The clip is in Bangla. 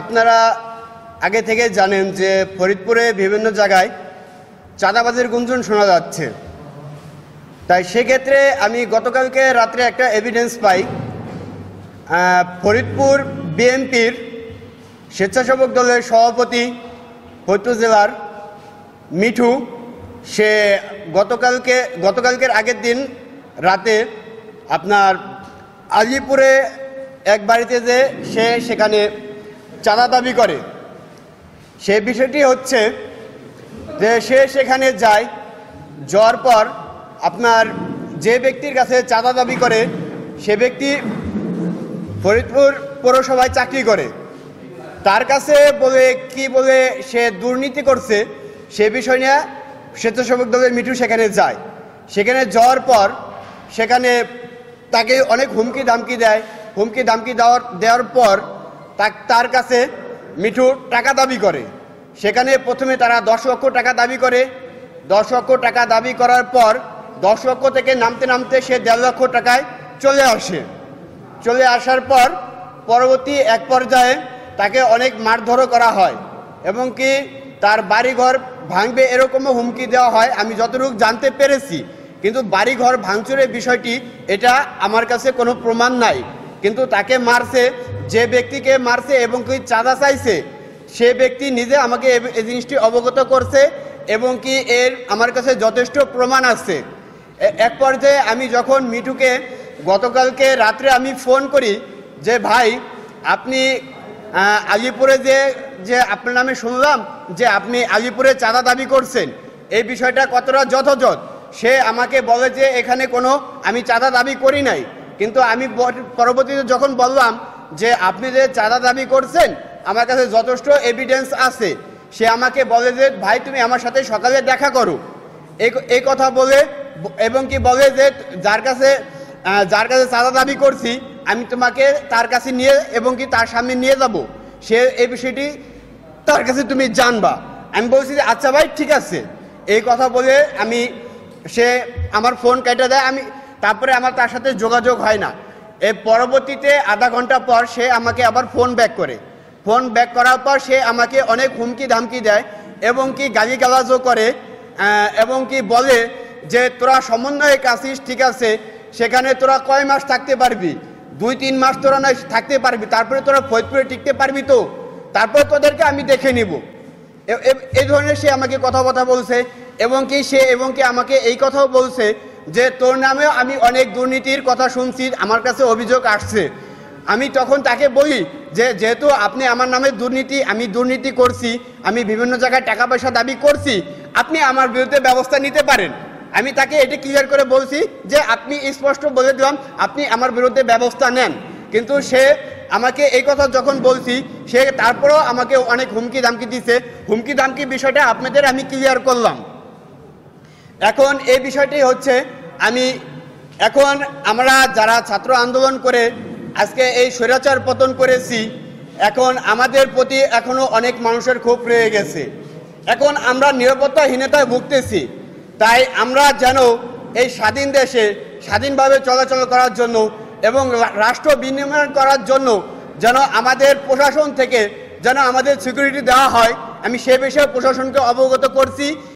আপনারা আগে থেকে জানেন যে ফরিদপুরে বিভিন্ন জায়গায় চাঁদাবাজির গুঞ্জন শোনা যাচ্ছে। তাই সেক্ষেত্রে আমি গতকালকে রাত্রে একটা এভিডেন্স পাই। ফরিদপুর বিএনপির স্বেচ্ছাসেবক দলের সভাপতি ফরিদপুর জেলার মিঠু, সে গতকালকের আগের দিন রাতে আপনার আলিপুরে এক বাড়িতে যে সে সেখানে চাঁদা দাবি করে। সে বিষয়টি হচ্ছে যে সে সেখানে যাওয়ার পর আপনার যে ব্যক্তির কাছে চাঁদা দাবি করে সে ব্যক্তি ফরিদপুর পৌরসভায় চাকরি করে। তার কাছে বলে সে দুর্নীতি করছে সে বিষয় নিয়ে স্বেচ্ছাসেবক দলের মিঠু সেখানে যায়। সেখানে যাওয়ার পর সেখানে তাকে অনেক হুমকি ধামকি দেওয়ার পর তার কাছে মিঠু টাকা দাবি করে। সেখানে প্রথমে তারা 10 লক্ষ টাকা দাবি করে। 10 লক্ষ টাকা দাবি করার পর 10 লক্ষ থেকে নামতে সে 1.5 লক্ষ টাকায় চলে আসার পর পরবর্তী এক পর্যায়ে তাকে অনেক মারধরও করা হয় এবং কি তার বাড়িঘর ভাঙবে এরকমও হুমকি দেওয়া হয় আমি যতটুকু জানতে পেরেছি। কিন্তু বাড়িঘর ভাঙচুরের বিষয়টি এটা আমার কাছে কোনো প্রমাণ নাই। কিন্তু তাকে মারছে, যে ব্যক্তিকে মারছে এবং কি চাঁদা চাইছে সে ব্যক্তি নিজে আমাকে এই জিনিসটি অবগত করছে এবং কি এর আমার কাছে যথেষ্ট প্রমাণ আছে। এক পর্যায়ে আমি যখন মিঠুকে গতকালকে রাত্রে আমি ফোন করি যে ভাই আপনি আলিপুরে যে আপনার নামে শুনলাম যে আপনি আলিপুরে চাঁদা দাবি করছেন, এই বিষয়টা কতটা যথাযথ? সে আমাকে বলে যে এখানে কোনো আমি চাঁদা দাবি করি নাই। কিন্তু আমি পরবর্তীতে যখন বললাম যে আপনি যে চাঁদা দাবি করছেন আমার কাছে যথেষ্ট এভিডেন্স আছে, সে আমাকে বলে যে ভাই তুমি আমার সাথে সকালে দেখা করো। এই কথা বলে এবং কি বলে যে যার কাছে চাঁদা দাবি করছি আমি তোমাকে তার কাছে নিয়ে এবং কি তার সামনে নিয়ে যাব, সে এই বিষয়টি তার কাছে তুমি জানবা। আমি বলছি যে আচ্ছা ভাই ঠিক আছে। এই কথা বলে সে আমার ফোন কেটে দেয়। তারপরে আমার তার সাথে যোগাযোগ হয় না। এর পরবর্তীতে আধা ঘন্টা পর সে আমাকে আবার ফোন ব্যাক করে। ফোন ব্যাক করার পর সে আমাকে অনেক হুমকি ধামকি দেয় এবং কি গালিগালাজও করে এবং কি বলে যে তোরা সমন্বয়ে আছিস ঠিক আছে, সেখানে তোরা কয় মাস থাকতে পারবি? 2-3 মাস তোরা নয় থাকতে পারবি, তারপরে তোরা ফরিদপুরে টিকতে পারবি তো? তারপরে তোদেরকে আমি দেখে নিব। এই ধরনের সে আমাকে কথা বলছে এবং কি আমাকে এই কথাও বলছে যে তোর নামেও আমি অনেক দুর্নীতির কথা শুনছি, আমার কাছে অভিযোগ আসছে। আমি তখন তাকে বলি যে যেহেতু আপনি আমার নামে আমি দুর্নীতি করছি, আমি বিভিন্ন জায়গায় টাকা পয়সা দাবি করছি, আপনি আমার বিরুদ্ধে ব্যবস্থা নিতে পারেন। আমি তাকে এটি ক্লিয়ার করে বলছি যে আপনি স্পষ্ট বলে দিলাম আপনি আমার বিরুদ্ধে ব্যবস্থা নেন। কিন্তু সে আমাকে এই কথা যখন বলছি সে তারপরেও আমাকে অনেক হুমকি ধামকি দিছে। হুমকি ধামকি বিষয়টা আপনাদের আমি ক্লিয়ার করলাম। এখন এই বিষয়টি হচ্ছে এখন আমরা যারা ছাত্র আন্দোলন করে আজকে এই স্বৈরাচার পতন করেছি, এখন আমাদের প্রতি এখনো অনেক মানুষের ক্ষোভ রয়ে গেছে। এখন আমরা নিরাপত্তাহীনতায় ভুগতেছি। তাই আমরা যেন এই স্বাধীন দেশে স্বাধীনভাবে চলাচল করার জন্য এবং রাষ্ট্র বিনির্মাণ করার জন্য যেন আমাদের প্রশাসন থেকে যেন আমাদের সিকিউরিটি দেওয়া হয়, আমি সে বিষয়ে প্রশাসনকে অবগত করছি।